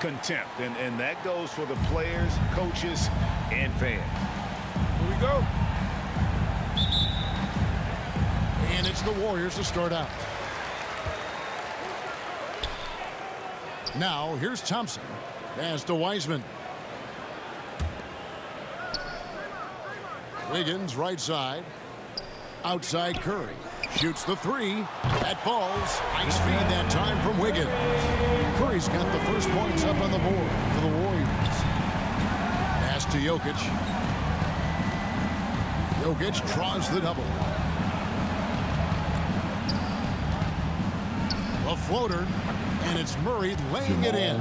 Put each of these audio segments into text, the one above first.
contempt. And that goes for the players, coaches, and fans. Here we go. And it's the Warriors to start out. Now, here's Thompson. Pass to Wiseman. Wiggins, right side. Outside Curry. Shoots the three. That falls. Nice feed that time from Wiggins. Curry's got the first points up on the board for the Warriors. Pass to Jokic. Jokic draws the double. A floater. And it's Murray laying it in.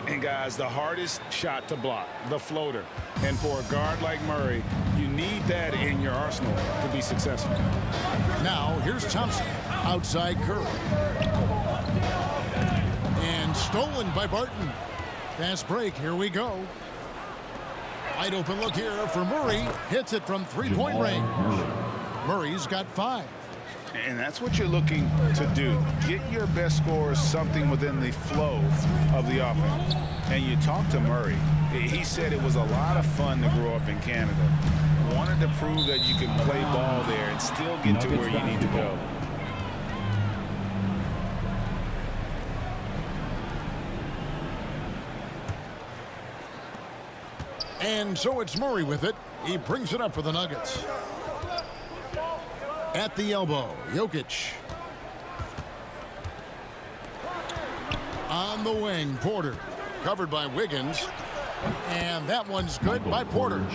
And guys, the hardest shot to block, the floater. And for a guard like Murray, you need that in your arsenal to be successful. Now, here's Thompson. Outside Curry. And stolen by Barton. Fast break. Here we go. Wide open look here for Murray. Hits it from three-point range. Murray's got 5. And that's what you're looking to do. Get your best scorers something within the flow of the offense. And you talk to Murray. He said it was a lot of fun to grow up in Canada. Wanted to prove that you can play ball there and still get to where you need to go. And so it's Murray with it. He brings it up for the Nuggets. At the elbow, Jokic. On the wing, Porter. Covered by Wiggins. And that one's good by Porter.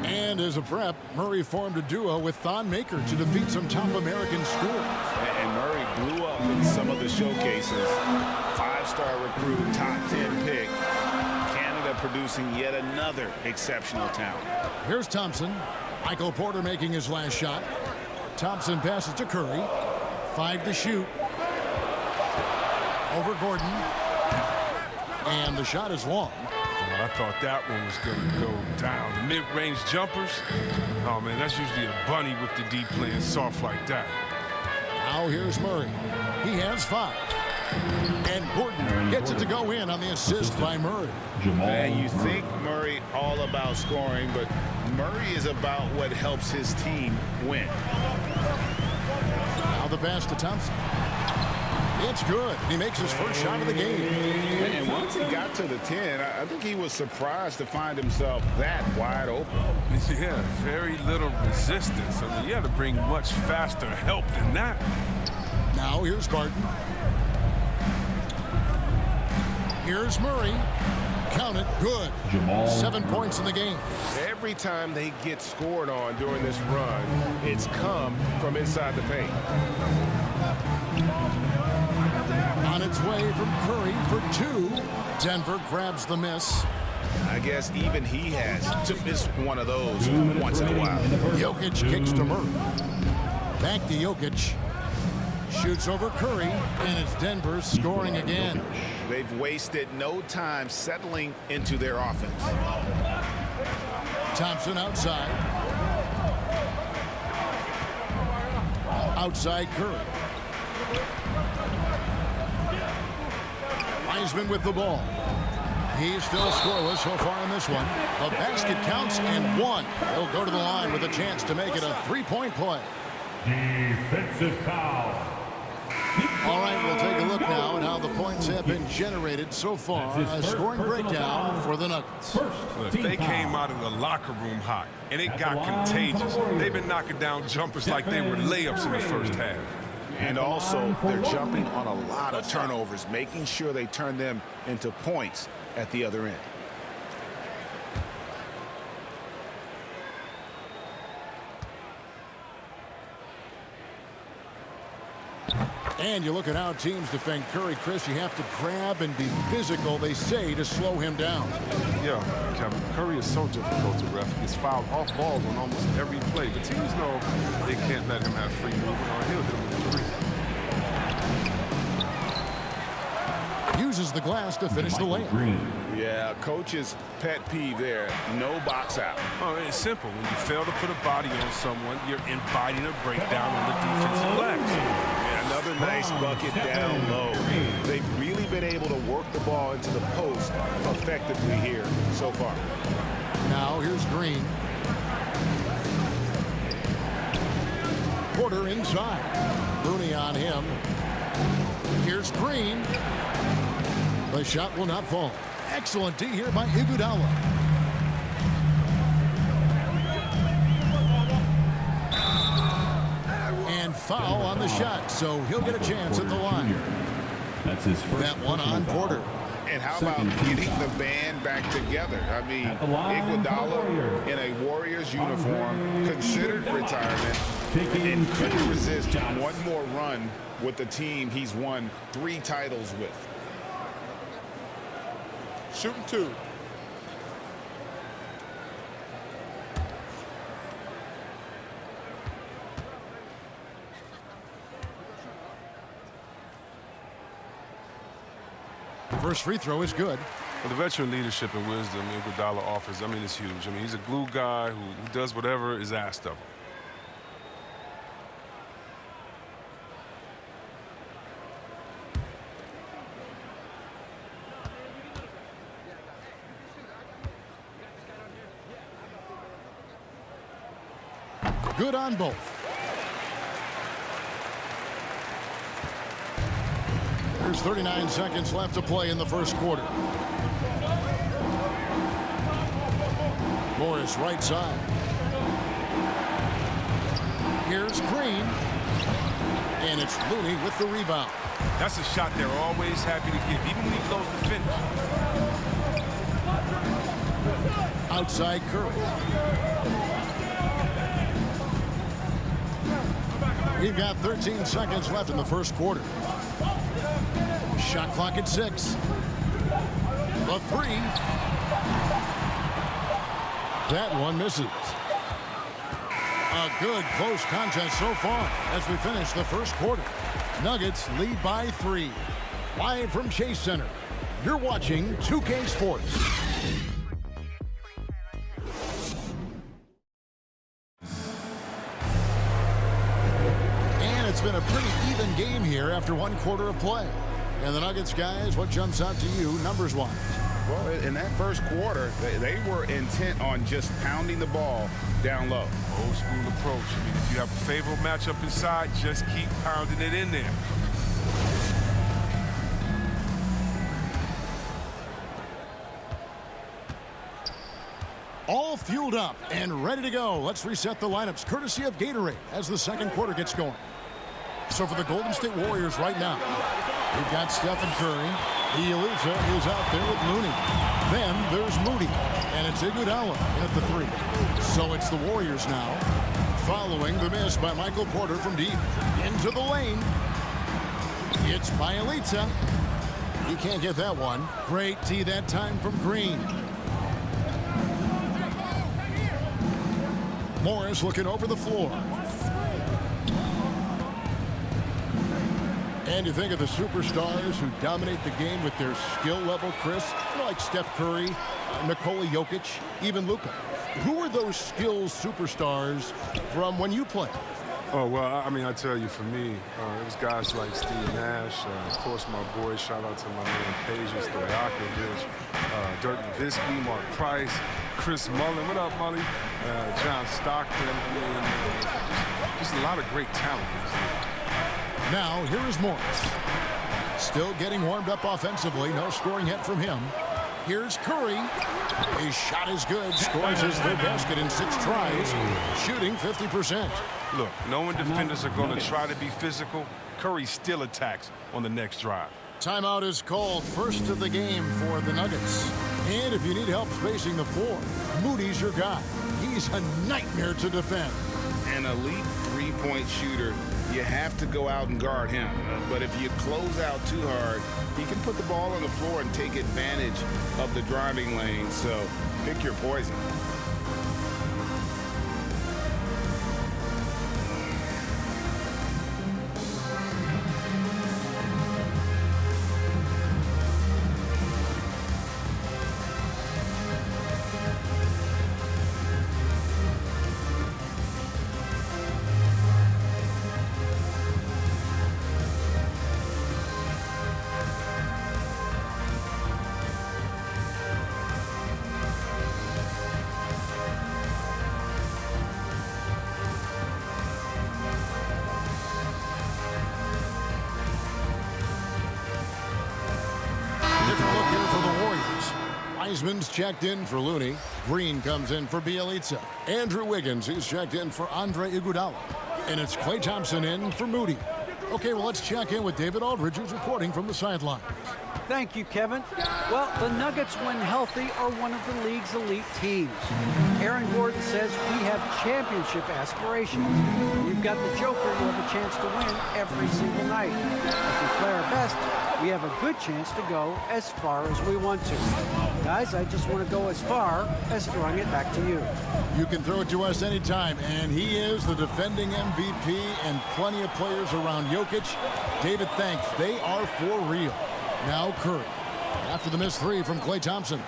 And as a prep, Murray formed a duo with Thon Maker to defeat some top American schools. And Murray blew up in some of the showcases. 5-star recruit, top 10 pick. Canada producing yet another exceptional talent. Here's Thompson. Michael Porter making his last shot. Thompson passes to Curry. 5 to shoot. Over Gordon. And the shot is long. Well, I thought that one was going to go down. The mid-range jumpers, oh, man, that's usually a bunny with the D playing soft like that. Now here's Murray. He has 5. And Gordon gets it to go in on the assist by Murray. Man, you think Murray all about scoring, but Murray is about what helps his team win. Now the pass to Thompson. It's good. He makes his first shot of the game. And once he got to the 10, I think he was surprised to find himself that wide open. Yeah, very little resistance. I mean, you had to bring much faster help than that. Now here's Barton. Here's Murray. Count it. Good. 7 points in the game. Every time they get scored on during this run, it's come from inside the paint. On its way from Curry for 2. Denver grabs the miss. I guess even he has to miss one of those once in a while. Jokic kicks to Murray. Back to Jokic. Shoots over Curry, and it's Denver scoring again. They've wasted no time settling into their offense. Thompson outside. Outside Curry. Wiseman with the ball. He's still scoreless so far in this one. The basket counts and 1. He'll go to the line with a chance to make it a 3-point play. Defensive foul. All right, we'll take a look now at how the points have been generated so far. A scoring breakdown for the Nuggets. Look, they came out of the locker room hot, and it got contagious. They've been knocking down jumpers like they were layups in the first half. And also, they're jumping on a lot of turnovers, making sure they turn them into points at the other end. And you look at how teams defend Curry, Chris. You have to grab and be physical, they say, to slow him down. Yeah, Kevin, Curry is so difficult to ref. He gets fouled off balls on almost every play. The teams know they can't let him have free movement, or he'll hit him with a 3. Uses the glass to finish the layup. Yeah, coach's pet peeve there. No box out. Oh, it's simple. When you fail to put a body on someone, you're inviting a breakdown on the defensive legs. Another nice bucket down low. They've really been able to work the ball into the post effectively here so far. Now here's Green. Porter inside. Looney on him. Here's Green. The shot will not fall. Excellent D here by Iguodala. And foul on the shot, so he'll get a chance at the line. That's his first. That one on Porter. And how about getting the band back together? I mean, Iguodala in a Warriors uniform, considered retirement, and couldn't resist one more run with the team he's won 3 titles with. Shooting 2. First free throw is good. Well, the veteran leadership and wisdom Iguodala offers, I mean, it's huge. I mean, he's a glue guy who does whatever is asked of him. Good on both. There's 39 seconds left to play in the first quarter. Morris right side. Here's Green. And it's Looney with the rebound. That's a shot they're always happy to give, even when he goes to finish. Outside Curry. We've got 13 seconds left in the first quarter. Shot clock at 6. The 3. That one misses. A good close contest so far as we finish the first quarter. Nuggets lead by 3. Live from Chase Center, you're watching 2K Sports. And it's been a pretty even game here after one quarter of play. And the Nuggets guys, what jumps out to you numbers-wise? Well, in that first quarter, they were intent on just pounding the ball down low. Old school approach. I mean, if you have a favorable matchup inside, just keep pounding it in there. All fueled up and ready to go. Let's reset the lineups courtesy of Gatorade as the second quarter gets going. So for the Golden State Warriors right now, we've got Stephen Curry. Iguodala is out there with Looney. Then there's Moody. And it's Iguodala in at the 3. So it's the Warriors now. Following the miss by Michael Porter from deep. Into the lane. It's Iguodala. He can't get that one. Great tee that time from Green. Morris looking over the floor. And you think of the superstars who dominate the game with their skill level, Chris, like Steph Curry, Nikola Jokic, even Luka. Who are those skills superstars from when you played? Oh, well, I mean, I tell you, for me, it was guys like Steve Nash, of course, my boy, shout out to my man, Peja Stojakovic, Dirk Nowitzki, Mark Price, Chris Mullin, what up, Mully? John Stockton, just a lot of great talent. Now, here is Morris. Still getting warmed up offensively. No scoring yet from him. Here's Curry. His shot is good. Scores his third basket in 6 tries. Shooting 50%. Look, knowing defenders are going to try to be physical, Curry still attacks on the next drive. Timeout is called. First of the game for the Nuggets. And if you need help spacing the floor, Moody's your guy. He's a nightmare to defend. An elite three-point shooter. You have to go out and guard him. But if you close out too hard, he can put the ball on the floor and take advantage of the driving lane. So pick your poison. look here for the Warriors. Wiseman's checked in for Looney. Green comes in for Bielitsa. Andrew Wiggins, who's checked in for Andre Iguodala. And it's Klay Thompson in for Moody. Okay, well, let's check in with David Aldridge, who's reporting from the sideline. Thank you, Kevin. Well, the Nuggets, when healthy, are one of the league's elite teams. Aaron Gordon says we have championship aspirations. We've got the Joker who have a chance to win every single night. If we play our best, we have a good chance to go as far as we want to. Guys, I just want to go as far as throwing it back to you. You can throw it to us anytime, and he is the defending MVP and plenty of players around Jokic. David thanks. They are for real. Now Curry. After the missed three from Klay Thompson.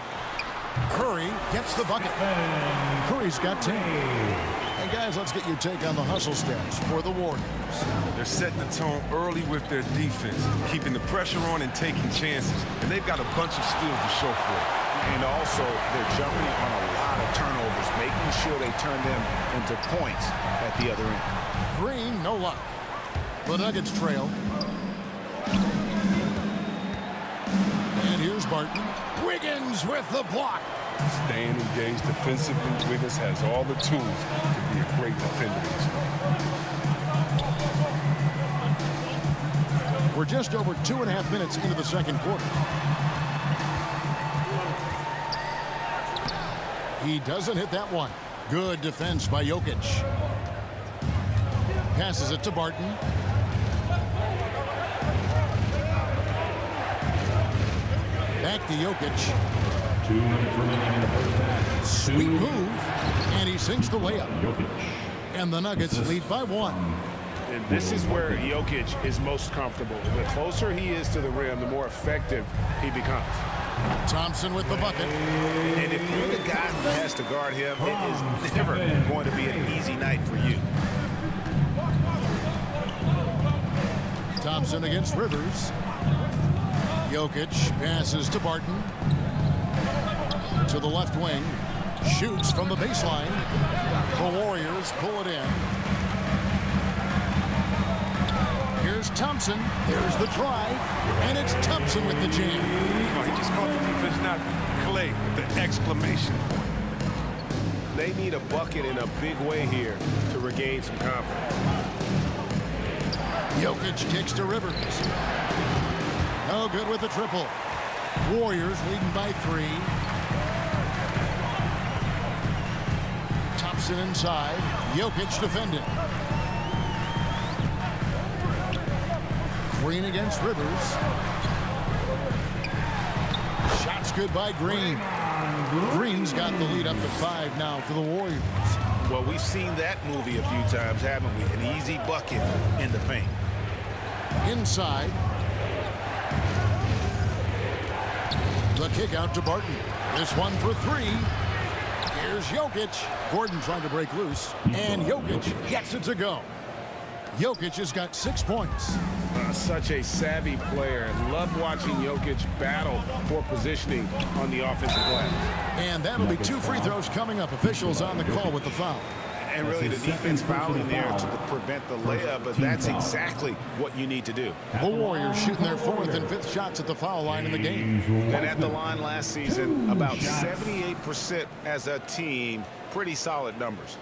Curry gets the bucket. Curry's got 10. And guys, let's get your take on the hustle stats for the Warriors. They're setting the tone early with their defense, keeping the pressure on and taking chances. And they've got a bunch of steals to show for it. And also, they're jumping on a lot of turnovers, making sure they turn them into points at the other end. Green, no luck. The Nuggets trail. And here's Barton. Wiggins with the block. Staying engaged defensively, Wiggins has all the tools to be a great defender. We're just over 2.5 minutes into the second quarter. He doesn't hit that one. Good defense by Jokic. Passes it to Barton. Back to Jokic. 2 minutes remaining in the first half. Sweet move. And he sinks the layup. Jokic. And the Nuggets lead by 1. And this is where Jokic is most comfortable. The closer he is to the rim, the more effective he becomes. Thompson with the bucket. And if you're the guy who has to guard him, it is never going to be an easy night for you. Thompson against Rivers. Jokic passes to Barton. To the left wing. Shoots from the baseline. The Warriors pull it in. Here's Thompson. There's the drive. And it's Thompson with the jam. Oh, he just caught the defense, not Klay, with the exclamation point. They need a bucket in a big way here to regain some confidence. Jokic kicks to Rivers. No good with the triple. Warriors leading by 3. Thompson inside. Jokic defending. Green against Rivers. Shots good by Green. Green's got the lead up to 5 now for the Warriors. Well, we've seen that movie a few times, haven't we? An easy bucket in the paint. Inside. The kick out to Barton. This one for 3. Here's Jokic. Gordon trying to break loose. And Jokic gets it to go. Jokic has got 6 points. Such a savvy player. Love watching Jokic battle for positioning on the offensive glass. And that'll be 2 free throws coming up. Officials on the call with the foul. And really, the defense fouling there to prevent the layup, but that's exactly what you need to do. The Warriors shooting their 4th and 5th shots at the foul line in the game. And at the line last season, about 78% as a team. Pretty solid numbers.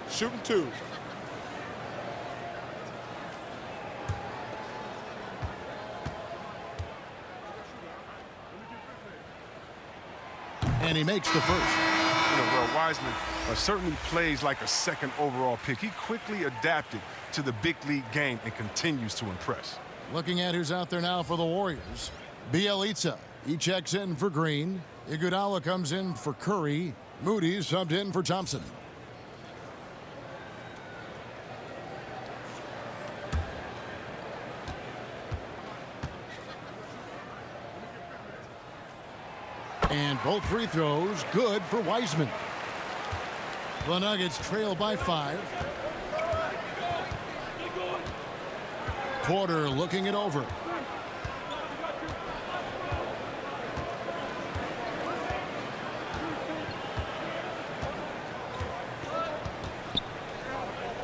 Shooting 2. And he makes the first. You know, well, Wiseman certainly plays like a second overall pick. He quickly adapted to the big league game and continues to impress. Looking at who's out there now for the Warriors. Bielitsa. He checks in for Green. Iguodala comes in for Curry. Moody's subbed in for Thompson. And both free throws good for Wiseman. The Nuggets trail by 5. Porter looking it over.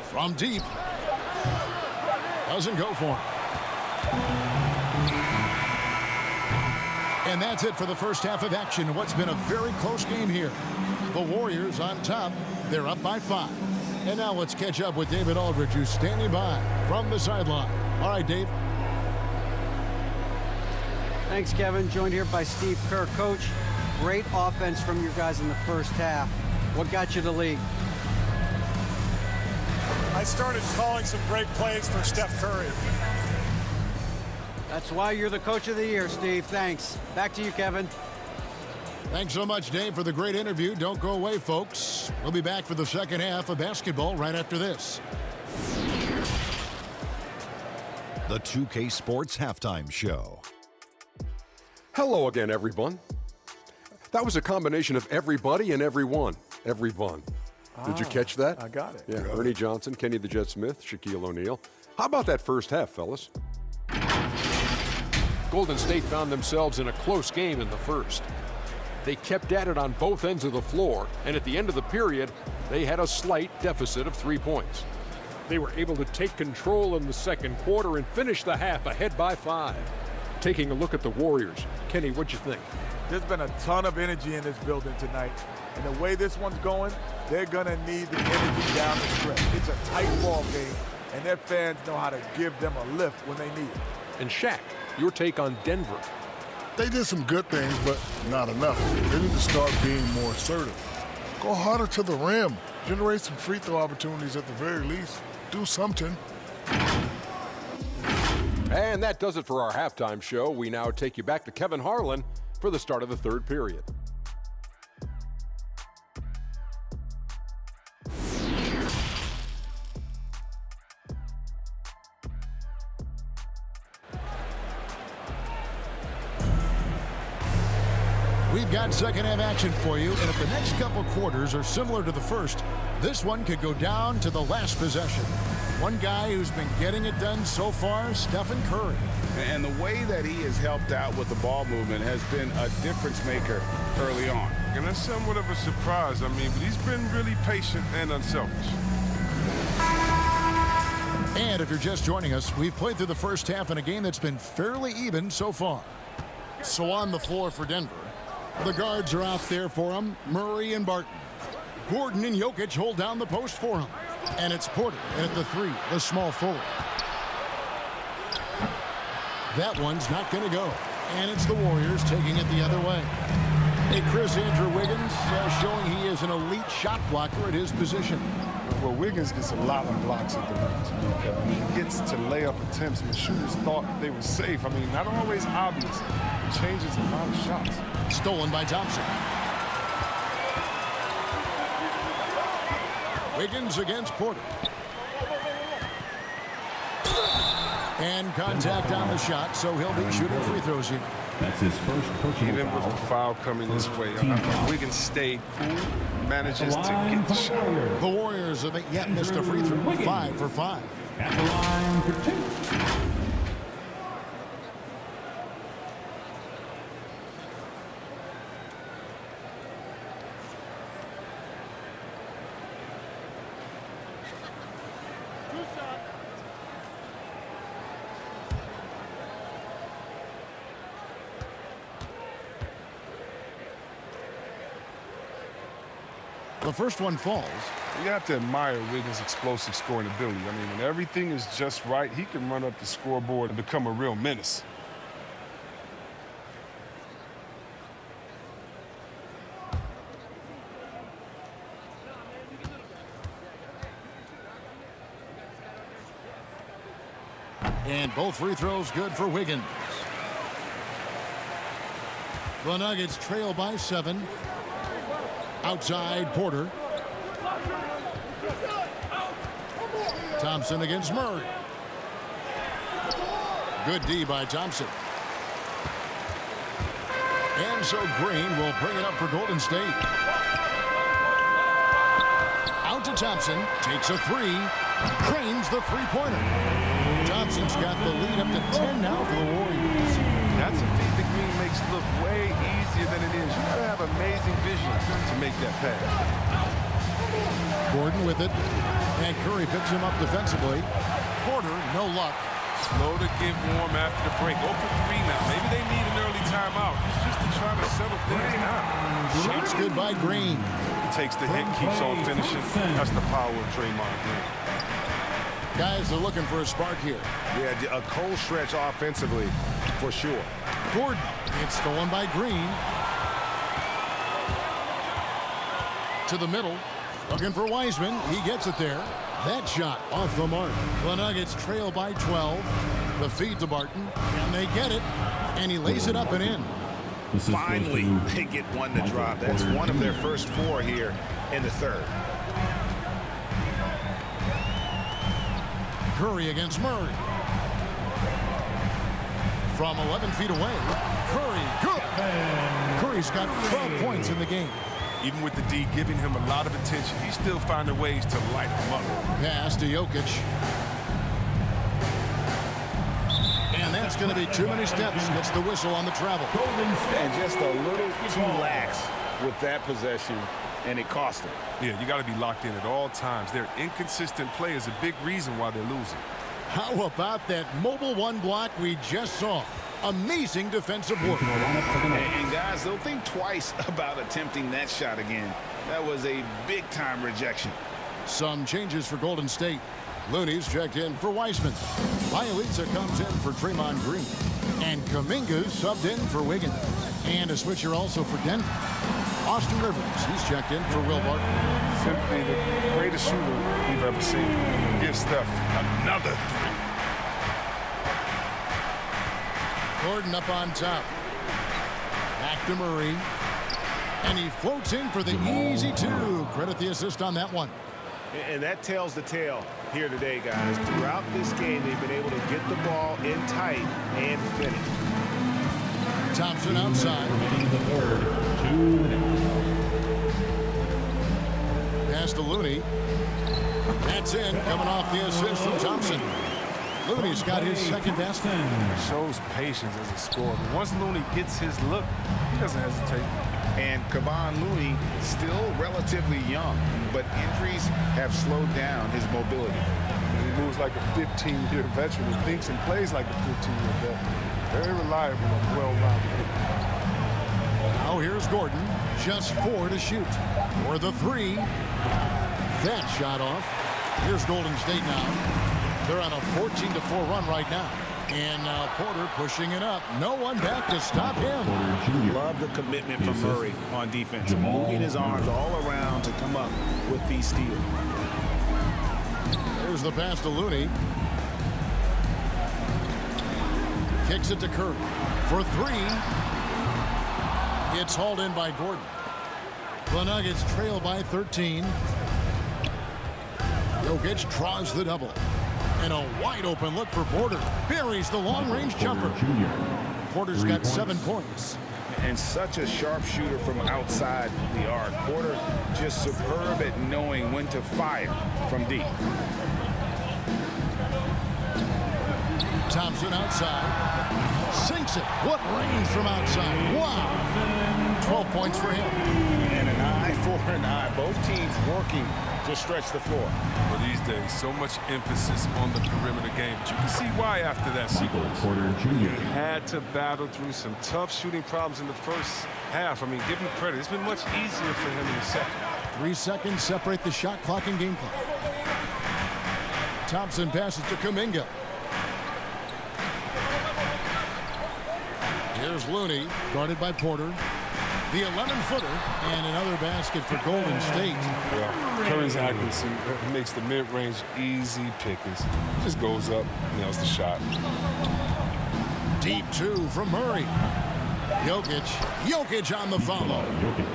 From deep. Doesn't go for him. And that's it for the first half of action. What's been a very close game here. The Warriors on top. They're up by 5. And now let's catch up with David Aldridge, who's standing by from the sideline. All right, Dave. Thanks, Kevin. Joined here by Steve Kerr. Coach, great offense from your guys in the first half. What got you the lead? I started calling some great plays for Steph Curry. That's why you're the coach of the year, Steve. Thanks. Back to you, Kevin. Thanks so much, Dave, for the great interview. Don't go away, folks. We'll be back for the second half of basketball right after this. The 2K Sports Halftime Show. Hello again, everyone. That was a combination of everybody and everyone. Everyone. Did you catch that? I got it. Yeah, Ernie Johnson, Kenny the Jet Smith, Shaquille O'Neal. How about that first half, fellas? Golden State found themselves in a close game in the first. They kept at it on both ends of the floor, and at the end of the period, they had a slight deficit of 3 points. They were able to take control in the second quarter and finish the half ahead by 5. Taking a look at the Warriors, Kenny, what'd you think? There's been a ton of energy in this building tonight, and the way this one's going, they're gonna need the energy down the stretch. It's a tight ball game, and their fans know how to give them a lift when they need it. And Shaq, your take on Denver. They did some good things, but not enough. They need to start being more assertive. Go harder to the rim. Generate some free throw opportunities at the very least. Do something. And that does it for our halftime show. We now take you back to Kevin Harlan for the start of the third period. We've got second half action for you, and if the next couple quarters are similar to the first, this one could go down to the last possession. One guy who's been getting it done so far, Stephen Curry. And the way that he has helped out with the ball movement has been a difference maker early on. And that's somewhat of a surprise. I mean, but he's been really patient and unselfish. And if you're just joining us, we've played through the first half in a game that's been fairly even so far. So on the floor for Denver, the guards are out there for him, Murray and Barton. Gordon and Jokic hold down the post for him. And it's Porter at the 3, the small forward. That one's not going to go. And it's the Warriors taking it the other way. Hey, Chris, Andrew Wiggins showing he is an elite shot blocker at his position. Well, Wiggins gets a lot of blocks at the rim. I mean, he gets to layup attempts when shooters thought they were safe. I mean, not always obvious. It changes a lot of shots. Stolen by Thompson. Wiggins against Porter. And contact on the shot, so he'll be shooting free throws here. That's his first personal Even with the foul coming this way, Wiggins stayed cool, manages to get the shot. The Warriors have yet missed a free throw. 5 for 5. At the line for 2. The first one falls. You have to admire Wiggins' explosive scoring ability. I mean, when everything is just right, he can run up the scoreboard and become a real menace. And both free throws good for Wiggins. The Nuggets trail by 7. Outside Porter. Thompson against Murray. Good D by Thompson. And so Green will bring it up for Golden State. Out to Thompson. Takes a 3. Drains the three-pointer. Thompson's got the lead up to 10 now for the Warriors. That's a feat that Green makes look way easier than it is. You gotta have amazing vision to make that pass. Gordon with it. And Curry picks him up defensively. Porter, no luck. Slow to get warm after the break. 0 for 3 now. Maybe they need an early timeout. It's just to try to settle things down. Shots good by Green. He takes the hit, keeps on finishing. That's the power of Draymond Green. Guys are looking for a spark here. Yeah, a cold stretch offensively, for sure. Gordon, it's stolen by Green. To the middle, looking for Wiseman. He gets it there. That shot off the mark. The Nuggets trail by 12. The feed to Barton, and they get it. And he lays it up and in. Finally, they get one to drop. That's one of their first 4 here in the third. Curry against Murray. From 11 feet away, Curry, good. Curry's got 12 points in the game. Even with the D giving him a lot of attention, he's still finding ways to light him up. Pass to Jokic. And that's going to be too many steps. Gets the whistle on the travel. And just a little too lax with that possession, and it cost him. Yeah, you got to be locked in at all times. Their inconsistent play is a big reason why they're losing. How about that mobile one block we just saw? Amazing defensive work. And guys, they'll think twice about attempting that shot again. That was a big-time rejection. Some changes for Golden State. Looney's checked in for Wiseman. Bielitsa comes in for Draymond Green. And Kuminga's subbed in for Wiggins. And a switcher also for Denver. Austin Rivers, he's checked in for Will Barton. Simply the greatest shooter we've ever seen. Give Steph another 3. Gordon up on top. Back to Murray. And he floats in for the easy 2. Credit the assist on that one. And that tells the tale here today, guys. Throughout this game, they've been able to get the ball in tight and finish. Thompson outside. The third, 2 minutes. Pass to Looney. That's in. Coming off the assist from Thompson. Looney's got his second basket. Shows patience as a scorer. But once Looney gets his look, he doesn't hesitate. And Kevon Looney still relatively young, but injuries have slowed down his mobility. He moves like a 15-year veteran. He thinks and plays like a 15-year vet. Very reliable and well-rounded. Now here's Gordon. Just 4 to shoot. For the 3. That shot off. Here's Golden State now. They're on a 14-4 run right now. And now Porter pushing it up. No one back to stop him. Love the commitment from Murray on defense. Moving his arms all around to come up with these steals. There's the pass to Looney. Kicks it to Curry. For 3. It's hauled in by Gordon. The Nuggets trail by 13. Jokic draws the double. And a wide open look for Porter. Buries the long-range jumper. Porter's got 7 points. And such a sharp shooter from outside the arc. Porter just superb at knowing when to fire from deep. Thompson outside. Sinks it. What range from outside. Wow. 12 points for him. And an eye for an eye. Both teams working to stretch the floor. For these days, so much emphasis on the perimeter game. But you can see why after that sequence. He had to battle through some tough shooting problems in the first half. I mean, give him credit. It's been much easier for him in the second. 3 seconds separate the shot clock and game clock. Thompson passes to Kuminga. Here's Looney, guarded by Porter. The 11-footer, and another basket for Golden State. Yeah. Curry's accuracy makes the mid-range easy pickings. Just goes up, nails the shot. Deep 2 from Murray. Jokic on the follow.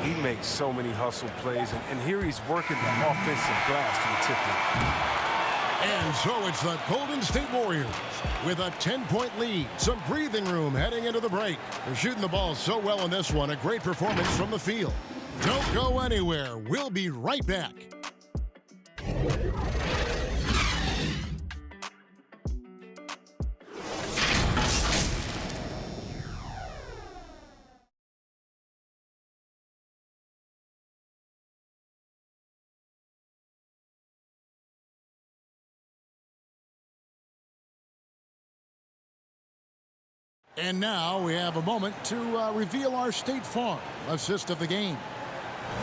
He makes so many hustle plays, and here he's working the offensive glass to the tip. And so it's the Golden State Warriors with a 10-point lead. Some breathing room heading into the break. They're shooting the ball so well in this one. A great performance from the field. Don't go anywhere. We'll be right back. And now we have a moment to reveal our State Farm assist of the game.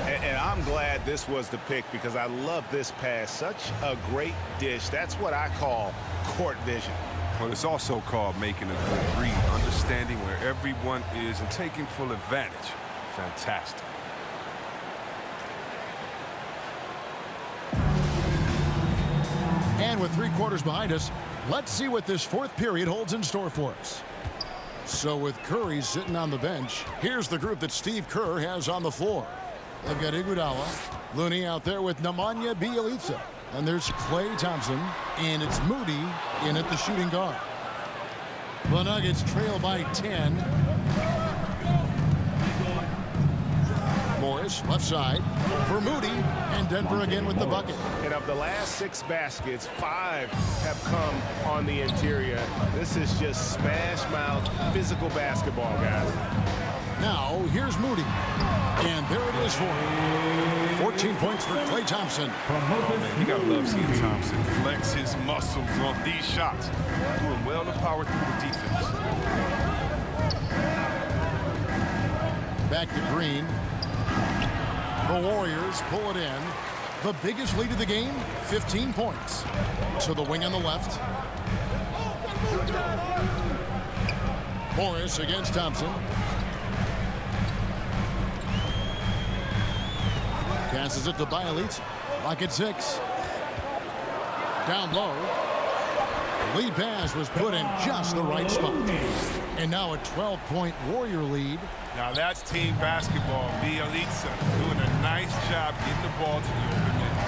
And I'm glad this was the pick because I love this pass. Such a great dish. That's what I call court vision. Well, it's also called making a good read, understanding where everyone is and taking full advantage. Fantastic. And with 3 quarters behind us, let's see what this 4th period holds in store for us. So with Curry sitting on the bench, here's the group that Steve Kerr has on the floor. They've got Iguodala, Looney out there with Nemanja Bjelica. And there's Klay Thompson, and it's Moody in at the shooting guard. The Nuggets trail by 10. Morris, left side, for Moody, and Denver again with the bucket. And of the last 6 baskets, 5 have come on the interior. This is just smash mouth physical basketball, guys. Now, here's Moody. And there it is for him. 14 points for Klay Thompson. Oh, man, you got to love seeing Thompson flex his muscles on these shots. Doing well to power through the defense. Back to Green. The Warriors pull it in. The biggest lead of the game, 15 points. To the wing on the left. Morris against Thompson. Passes it to Bjelica. Lock at 6. Down low. Lead pass was put in just the right spot. And now a 12-point Warrior lead. Now that's team basketball. Bjelica doing a nice job getting the ball to the open end.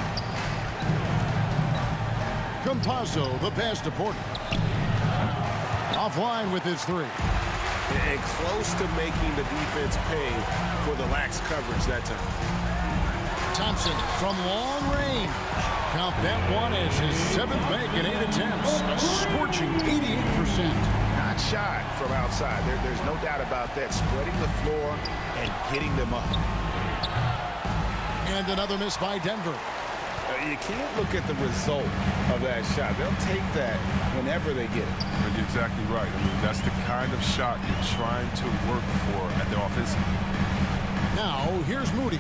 Campazzo, the pass to Porter. Offline with his 3. And close to making the defense pay for the lax coverage that time. Thompson from long range. Count that one as his 7th make in 8 attempts. A scorching 88%. Not shy from outside. There's no doubt about that. Spreading the floor and getting them up. And another miss by Denver. You can't look at the result of that shot. They'll take that whenever they get it. You're exactly right. I mean, that's the kind of shot you're trying to work for at the offensive. Now, here's Moody.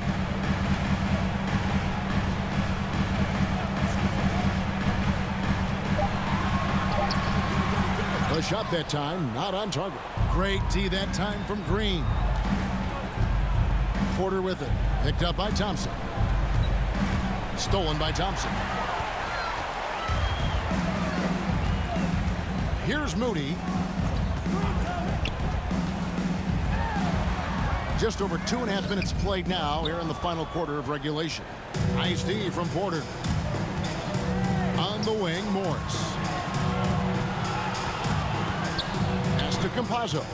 The shot that time, not on target. Great D that time from Green. Porter with it. Picked up by Thompson. Stolen by Thompson. Here's Moody. Just over 2.5 minutes played now here in the final quarter of regulation. Nice D from Porter. On the wing, Morris. To Campazzo.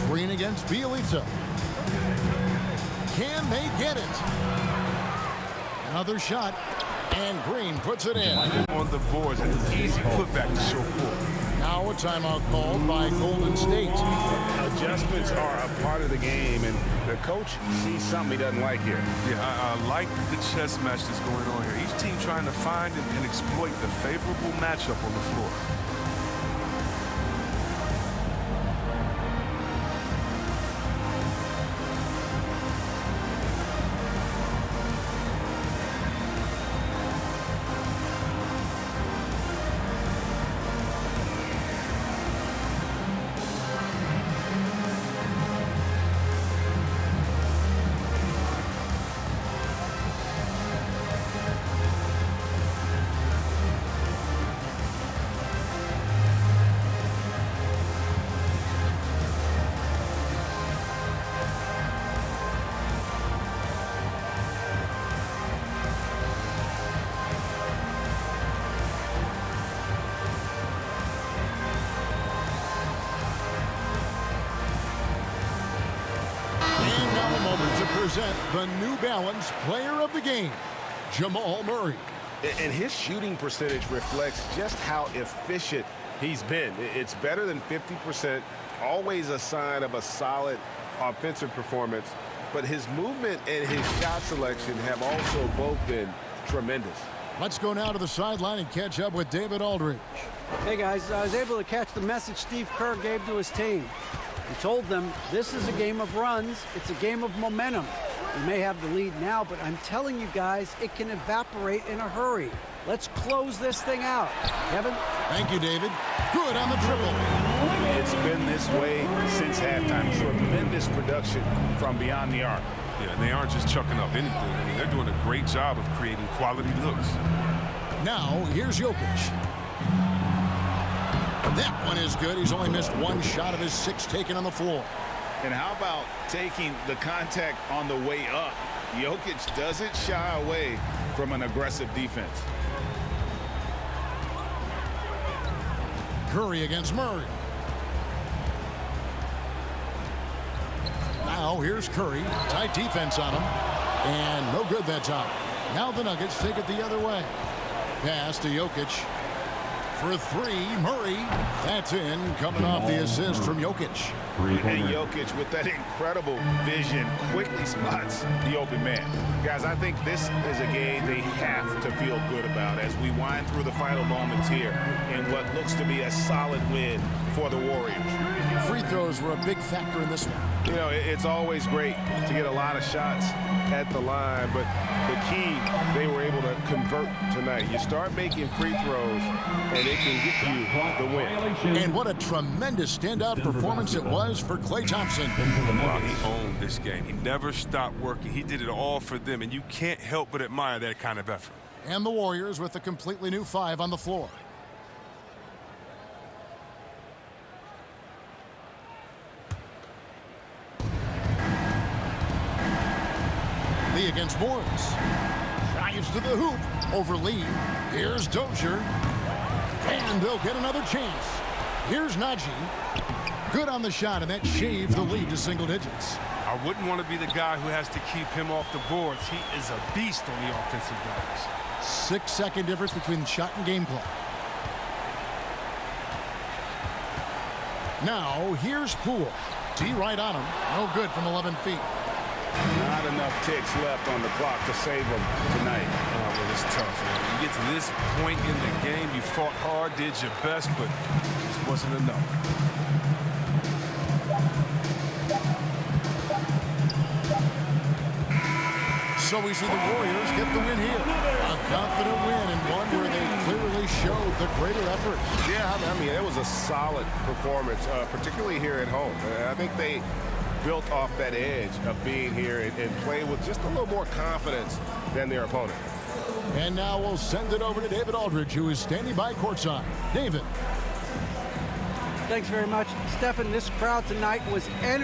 Green against Bjelica. Can they get it? Another shot, and Green puts it in. On the boards, an easy putback to show forward. Now a timeout called by Golden State. Adjustments are a part of the game, and the coach sees something he doesn't like here. Yeah, I like the chess match that's going on here. Each team trying to find and exploit the favorable matchup on the floor. Present the New Balance Player of the Game, Jamal Murray. And his shooting percentage reflects just how efficient he's been. It's better than 50%, always a sign of a solid offensive performance. But his movement and his shot selection have also both been tremendous. Let's go now to the sideline and catch up with David Aldridge. Hey guys, I was able to catch the message Steve Kerr gave to his team. He told them this is a game of runs. It's a game of momentum. We may have the lead now, but I'm telling you guys, it can evaporate in a hurry. Let's close this thing out. Kevin? Thank you, David. Good on the dribble. It's been this way since halftime. Tremendous production from beyond the arc. Yeah, and they aren't just chucking up anything. I mean, they're doing a great job of creating quality looks. Now, here's Jokic. That one is good. He's only missed one shot of his 6 taken on the floor. And how about taking the contact on the way up? Jokic doesn't shy away from an aggressive defense. Curry against Murray. Now here's Curry. Tight defense on him. And no good that time. Now the Nuggets take it the other way. Pass to Jokic. For 3, Murray. That's in, coming off the assist from Jokic. And Jokic, with that incredible vision, quickly spots the open man. Guys, I think this is a game they have to feel good about as we wind through the final moments here in what looks to be a solid win for the Warriors. Free throws were a big factor in this one. You know, it's always great to get a lot of shots at the line, but the key, they were able to convert tonight. You start making free throws, and it can get you the win. And what a tremendous standout performance it was for Klay Thompson. Wow, he owned this game. He never stopped working. He did it all for them, and you can't help but admire that kind of effort. And the Warriors with a completely new 5 on the floor. Lee against Morris. Drives to the hoop. Over Lee. Here's Dozier. And they'll get another chance. Here's Najee. Good on the shot, and that shaved the lead to single digits. I wouldn't want to be the guy who has to keep him off the boards. He is a beast on the offensive glass. 6-second difference between shot and game clock. Now, here's Poole. D right on him. No good from 11 feet. Not enough ticks left on the clock to save them tonight. Oh, well, it's tough, man. You get to this point in the game, you fought hard, did your best, but it just wasn't enough. So we see the Warriors get the win here. A confident win and one where they clearly showed the greater effort. Yeah, I mean, it was a solid performance, particularly here at home. I think they built off that edge of being here and play with just a little more confidence than their opponent. And now we'll send it over to David Aldridge, who is standing by courtside. David. Thanks very much. Stephen, this crowd tonight was energy.